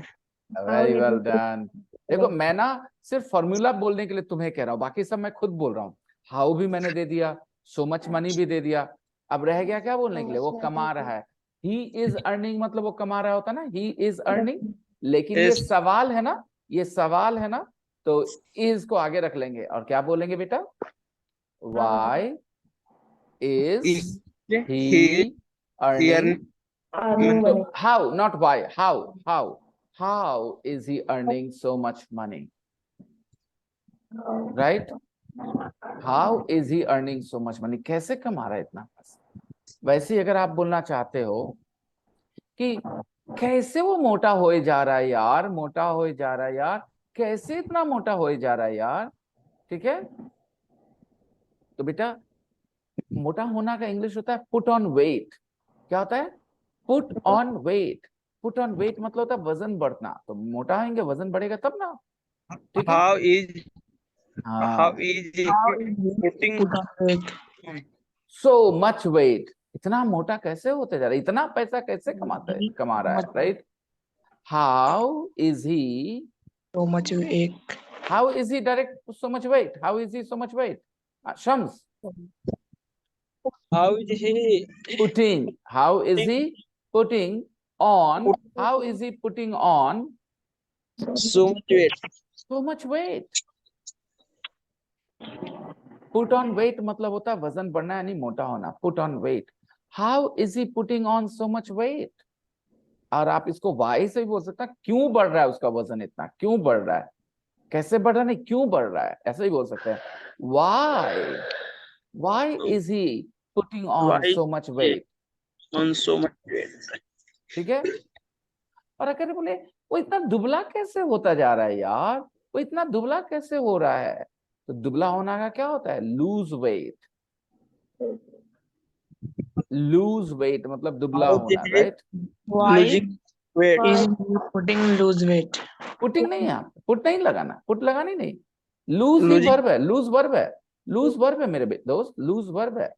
Very well done. देखो मैं ना सिर्फ फॉर्मूला बोलने के लिए तुम्हें कह रहा हूँ, बाकी सब मैं खुद बोल रहा हूँ। हाउ भी मैंने दे दिया, सो मच मनी भी दे दिया, अब रह गया क्या बोलने के लिए? वो कमा रहा है, ही इज अर्निंग, मतलब वो कमा रहा होता ना, ही इज अर्निंग। लेकिन ये Yes. सवाल है ना, ये सवाल है ना, तो इज को आगे रख लेंगे और क्या बोलेंगे बेटा? वाई इज ही अर्निंग, मतलब how, not why, how is he earning so much money, right? How is he earning so much money? कैसे कमा रहा है इतना पैसा? वैसे ही अगर आप बोलना चाहते हो कि कैसे वो मोटा होए जा रहा है यार, मोटा होए जा रहा है यार, कैसे इतना मोटा होए जा रहा है यार, ठीक है? तो बेटा मोटा होना का इंग्लिश होता है पुट ऑन वेट। क्या होता है? Put on weight. Put on weight मतलब होता है वजन बढ़ना, तो मोटा होंगे वजन बढ़ेगा तब ना, ठीक है। How is हाँ, putting सो मच वेट, इतना मोटा कैसे होते जा रहा है, इतना पैसा कैसे कमा रहा है, right. How is he, So much एक how is he direct so much weight, how is he so much weight, Shams how is he putting, how is he putting on, how is he putting on so much weight? so much weight। put on weight मतलब होता है वजन बढ़ना यानी मोटा होना, put on weight। how is he putting on so much weight, और आप इसको why से भी बोल सकते हैं, क्यों बढ़ रहा है उसका वजन इतना, क्यों बढ़ रहा है, कैसे बढ़ रहा है, नहीं क्यों बढ़ रहा है, ऐसे ही बोल सकते हैं। why is he putting on Why so much weight, on so much weight? ठीक है। और अगर बोले वो इतना दुबला कैसे होता जा रहा है यार, वो इतना दुबला कैसे हो रहा है, तो दुबला होना का क्या होता है, लूज वेट। लूज वेट मतलब दुबला How होना, is right. losing weight? is putting lose weight. Putting नहीं है, पुट नहीं लगाना, पुट लगानी नहीं, लूज ही Losing- वर्ब है, लूज वर्ब है, लूज वर्ब है मेरे दोस्त, लूज वर्ब है।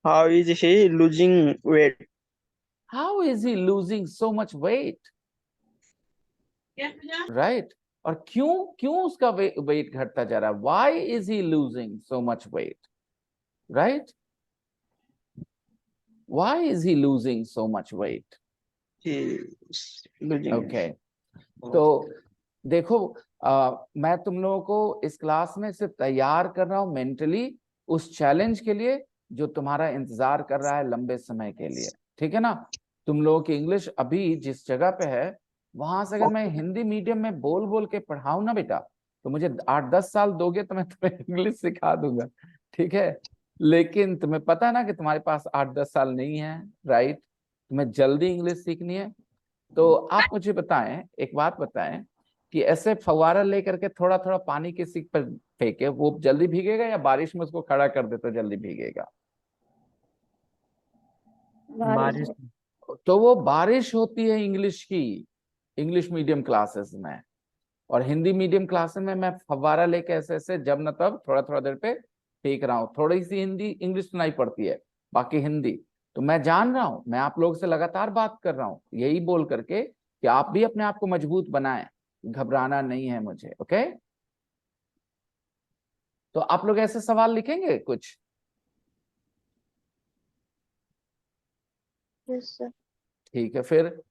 How is he losing weight? How is he losing so much weight, right. और क्यों क्यों उसका वेट घटता जा रहा है, why is he losing so much weight, right. Why is he losing so much weight, He is losing. Okay. तो देखो मैं तुम लोगों को इस क्लास में सिर्फ तैयार कर रहा हूं मेंटली उस चैलेंज के लिए जो तुम्हारा इंतजार कर रहा है लंबे समय के लिए, ठीक है ना। तुम लोगों की इंग्लिश अभी जिस जगह पे है वहां से अगर मैं हिंदी मीडियम में बोल बोल के पढ़ाऊं ना बेटा, तो मुझे 8-10 साल दोगे तो मैं तुम्हें इंग्लिश सिखा दूंगा, ठीक है। लेकिन तुम्हें पता है ना कि तुम्हारे पास 8-10 साल नहीं है, राइट। तुम्हें जल्दी इंग्लिश सीखनी है, तो आप मुझे बताएं, एक बात बताएं कि ऐसे फव्वारा लेकर के थोड़ा थोड़ा पानी के सीख पर फेंके, वो जल्दी भीगेगा या बारिश में उसको खड़ा कर दे तो जल्दी भीगेगा। बारिश तो वो बारिश होती है इंग्लिश की, इंग्लिश मीडियम क्लासेस में। और हिंदी मीडियम क्लासेस में मैं फव्वारा लेके ऐसे ऐसे जब न तब थोड़ा थोड़ा देर पे फेंक रहा हूँ। थोड़ी सी हिंदी इंग्लिश सुनाई पड़ती है, बाकी हिंदी तो मैं जान रहा हूँ, मैं आप लोगों से लगातार बात कर रहा हूँ यही बोल करके कि आप भी अपने आप को मजबूत बनाएं, घबराना नहीं है मुझे, ओके। तो आप लोग ऐसे सवाल लिखेंगे कुछ, ठीक है। फिर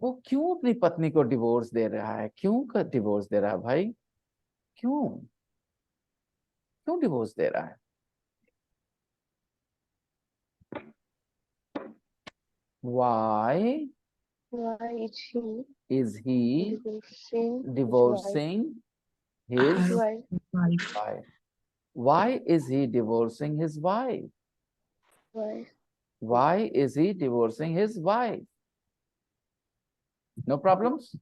वो क्यों अपनी पत्नी को डिवोर्स दे रहा है, क्यों डिवोर्स दे रहा है भाई, क्यों क्यों डिवोर्स दे रहा है। Why is he divorcing his wife? Why is he divorcing his wife? Why is he divorcing his wife? No problems?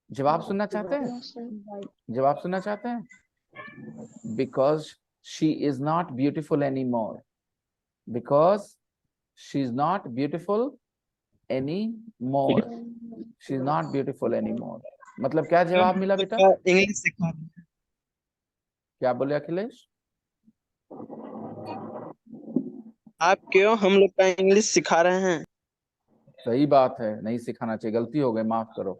जवाब सुनना चाहते हैं, जवाब सुनना चाहते हैं। Because she is not beautiful anymore. Because she is not beautiful anymore. She is not beautiful anymore. मतलब क्या जवाब मिला बेटा, इंग्लिश सिखा क्या बोले अखिलेश। आप क्यों हम लोग का इंग्लिश सिखा रहे हैं? सही बात है, नहीं सिखाना चाहिए, गलती हो गई, माफ करो।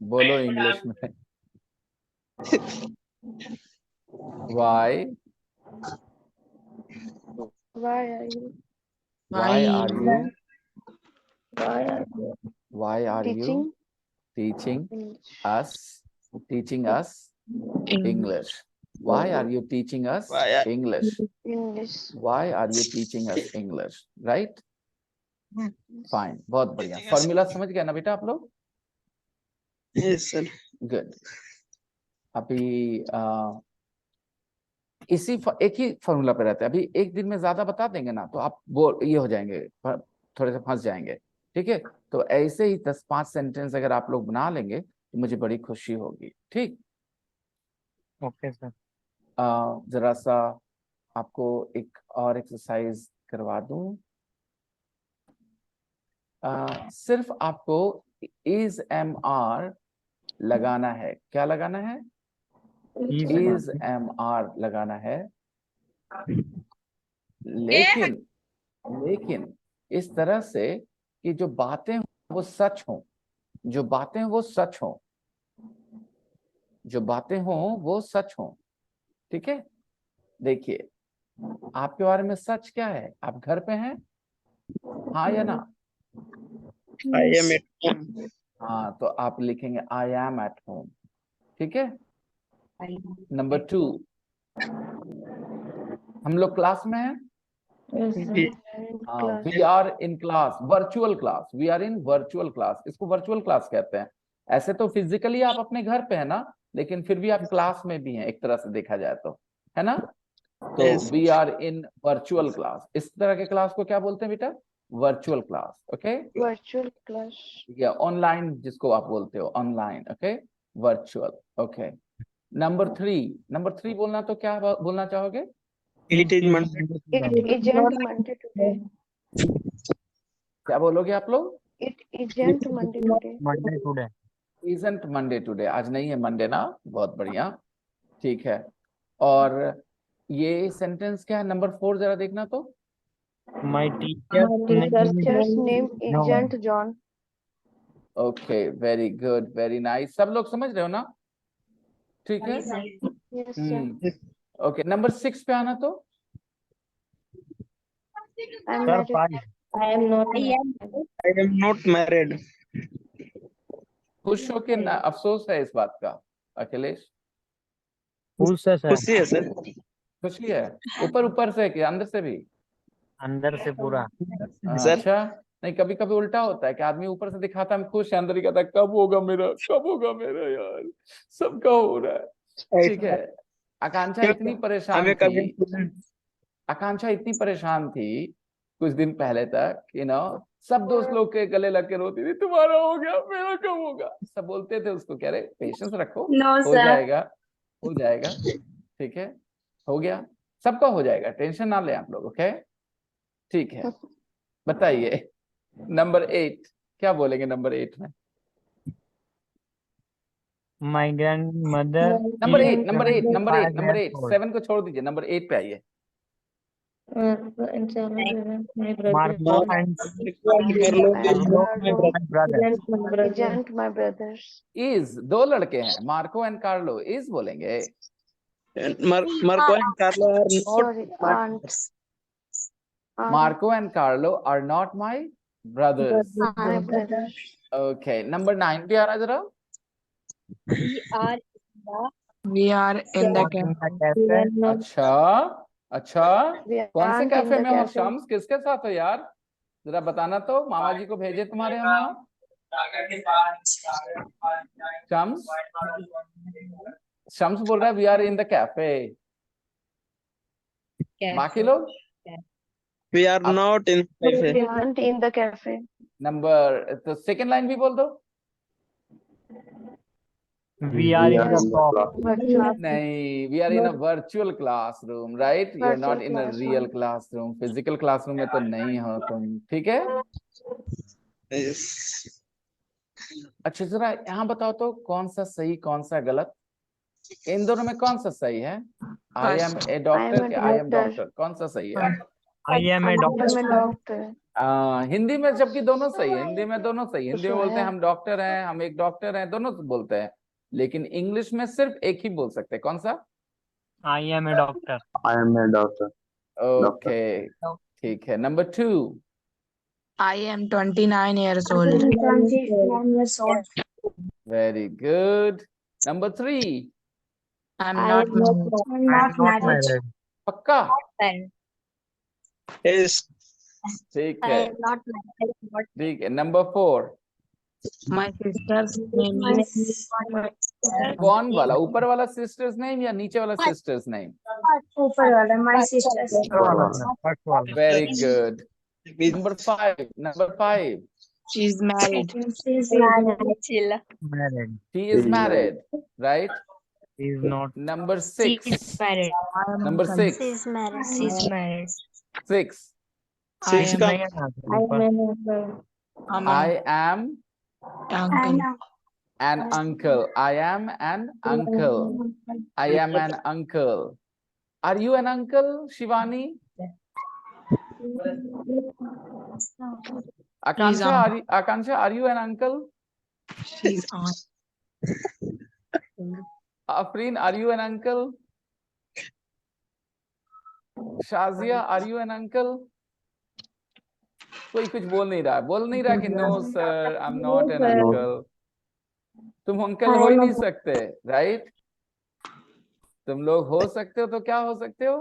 बोलो इंग्लिश में, why are you teaching us English? Why are you teaching us English? Why are you teaching us English? Right? Fine, बहुत बढ़िया। फॉर्मूला समझ गया ना बेटा आप लोग? Yes, sir. गुड। अभी एक ही फॉर्मूला पे रहते हैं, अभी एक दिन में ज्यादा बता देंगे ना तो आप वो ये हो जाएंगे, थोड़े से फंस जाएंगे, ठीक है। तो ऐसे ही 10-5 सेंटेंस अगर आप लोग बना लेंगे तो मुझे बड़ी खुशी होगी, ठीक। Okay sir. जरा सा आपको एक और एक्सरसाइज करवा दूं। सिर्फ आपको इज एम आर लगाना है। क्या लगाना है? इज एम आर लगाना है। लेकिन इस तरह से कि जो बातें वो सच हों, जो बातें वो सच हों, जो बातें हों वो सच हों। ठीक है, देखिए आपके बारे में सच क्या है? आप घर पे हैं, हाँ या ना? I am at home. हाँ, तो आप लिखेंगे आई एम एट होम। ठीक है। नंबर 2, हम लोग क्लास में हैं। हाँ, we are in class, virtual class, we are in virtual class. इसको वर्चुअल क्लास कहते हैं। ऐसे तो फिजिकली आप अपने घर पे है ना, लेकिन फिर भी आप क्लास में भी हैं एक तरह से देखा जाए तो, है ना? तो Yes. We are in virtual class. इस तरह के क्लास को क्या बोलते हैं बेटा? Virtual class. Okay, Virtual class. या ऑनलाइन जिसको आप बोलते हो, online. Okay, virtual. Okay, number 3 बोलना तो क्या बोलना चाहोगे? It is Monday. It isn't Monday today. क्या बोलोगे आप लोग? It isn't Monday today. Isn't Monday today, आज नहीं है मंडे ना। बहुत बढ़िया, ठीक है। और ये सेंटेंस क्या है? नंबर 4 जरा देखना तो। My teacher's name isn't John. Okay, very good, very nice. सब लोग समझ रहे हो ना? ठीक है। Yes, sir. ओके, नंबर 6 पे आना तो। I'm married. I am not. I am not married. खुश हो के अफसोस है इस बात का अखिलेश? खुशी है सर। खुशी है, ऊपर से कि अंदर से भी? अंदर से पूरा। सर। अच्छा, नहीं कभी कभी उल्टा होता है कि आदमी ऊपर से दिखाता है हम खुश है, अंदर ही कहता है कब होगा मेरा, कब होगा मेरा यार, सबका हो रहा है। ठीक है। आकांक्षा इतनी परेशान थी, आकांक्षा इतनी परेशान थी कुछ दिन पहले तक, सब दोस्त लोग के गले लग के रोती थी, तुम्हारा हो गया, मेरा कब होगा। सब बोलते थे उसको, कह रहे पेशेंस रखो, हो जाएगा, हो जाएगा। ठीक है, हो गया, सबका हो जाएगा, टेंशन ना ले आप लोग। ओके, ठीक है। बताइए नंबर 8 क्या बोलेंगे? नंबर 8 में My grandmother number is 8 number 8 number 8 number 8 5 years old. 7 को छोड़ दीजिए, नंबर 8 पे आइए। Marco and Marco and Carlo is not my brother. brother. Isn't my brothers. Is, 2 लड़के हैं, मार्को एंड कार्लो। इज बोलेंगे। And Marco and Carlo are not Sorry, my aunts. Marco and Carlo are not my brothers. My brothers. Okay, number 9 पे आ रहा जरा। We are in the cafe. अच्छा अच्छा, We कौन से aren't in कैफे the में हो? cafe. शम्स किसके साथ हो यार? जरा बताना तो, मामा जी को भेजे तुम्हारे हम वहाँ। शम्स, शम्स बोल रहा है we are in the cafe. बाकी लोग? We are not in the We cafe. aren't in the cafe. Number तो सेकंड लाइन भी बोल दो। We are in the shop. नहीं, we are in a virtual classroom, right? You are not Virtual in a classroom. Real classroom. Physical classroom में तो नहीं हो तुम। ठीक है। Yes. अच्छा, जरा यहाँ बताओ तो कौन सा सही कौन सा गलत? इन दोनों में कौन सा सही है? आई एम ए डॉक्टर के आई एम डॉक्टर, कौन सा सही है? I am a doctor. I'm a doctor. Hindi में जबकि दोनों सही है, हिंदी में दोनों सही। हिंदी में बोलते हैं हम डॉक्टर हैं, हम एक डॉक्टर हैं, दोनों बोलते हैं। लेकिन इंग्लिश में सिर्फ एक ही बोल सकते हैं। कौन सा? I am a doctor. I am a doctor. Okay, ठीक है। Number 2। I am 29 years old. Very good. Number 3। I'm not married. पक्का? Yes. ठीक I है, am not married. ठीक है। Number 4। My sister's name is कौन वाला? ऊपर वाला सिस्टर्स नेम या नीचे वाला sisters name? My sister. first one. Very good. Number 5। Number 5। She is married. Chill. Married. She is married, right? Is not. Number She 6. is married. I am Number uncle. 6. She is married. She is married. 6. I Six am का I am an uncle. I am uncle. an uncle. I am an uncle. I am an uncle. Are you an uncle, Shivani? Akansha, are you an uncle? She's aunt. Afreen, are you an uncle? Shazia, are you an uncle? कोई कुछ बोल नहीं रहा कि no sir, I'm not an sir. uncle. तुम uncle I हो ही am a- नहीं सकते, right? तुम लोग हो सकते हो तो क्या हो सकते हो?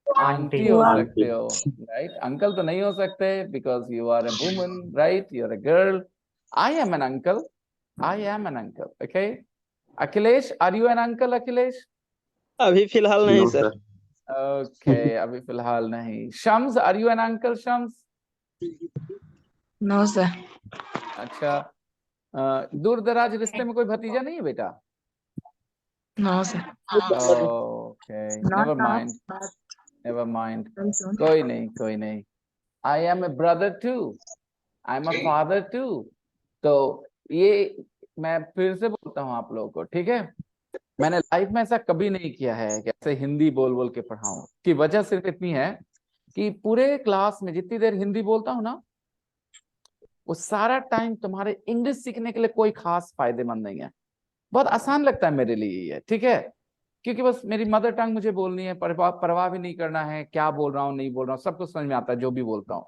आंटी हो Auntie. सकते हो, right? अंकल तो नहीं हो सकते because you are a woman, right? You're a girl. I am an uncle. I am an uncle. Okay. Akhilesh, are you an uncle, Akhilesh? अभी फिलहाल नहीं No, सर। sir. Okay, अभी फिलहाल नहीं. Shams, are you an uncle, Shams? No, sir. अच्छा, दूर दराज रिश्ते में कोई भतीजा नहीं है बेटा? No, sir. Okay, Not never now, mind, but never mind. very soon. कोई नहीं. I am a brother too. I am a father too. तो ये मैं फिर से बोलता हूँ आप लोगों को, ठीक है? मैंने लाइफ में ऐसा कभी नहीं किया है कि ऐसे हिंदी बोल बोल के पढ़ाऊं। की वजह सिर्फ इतनी है कि पूरे क्लास में जितनी देर हिंदी बोलता हूँ ना, वो सारा टाइम तुम्हारे इंग्लिश सीखने के लिए कोई खास फायदेमंद नहीं है। बहुत आसान लगता है मेरे लिए ये, ठीक है? क्योंकि बस मेरी मदर टंग मुझे बोलनी है, परवाह भी नहीं करना है क्या बोल रहा हूँ नहीं बोल रहा हूँ, सब कुछ समझ में आता है जो भी बोलता हूँ।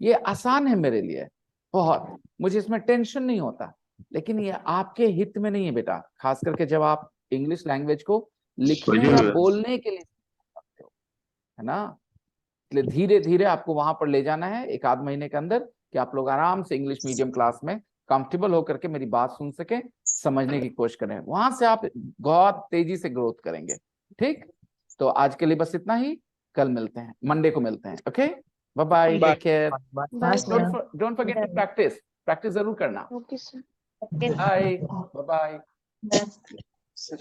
ये आसान है मेरे लिए बहुत, मुझे इसमें टेंशन नहीं होता। लेकिन ये आपके हित में नहीं है बेटा, खास करके जब आप इंग्लिश लैंग्वेज को लिखने या बोलने के लिए सीखते हो, है ना? इसलिए धीरे धीरे आपको वहां पर ले जाना है 1 आध महीने के अंदर, कि आप लोग आराम से इंग्लिश मीडियम क्लास में कंफर्टेबल होकर के मेरी बात सुन सके, समझने की कोशिश करें। वहां से आप बहुत तेजी से ग्रोथ करेंगे। ठीक, तो आज के लिए बस इतना ही। कल मिलते हैं, मंडे को मिलते हैं। Okay, bye bye, take care. Bye, sir. Don't forget to practise जरूर करना। Okay, sir. Bye bye. Bye.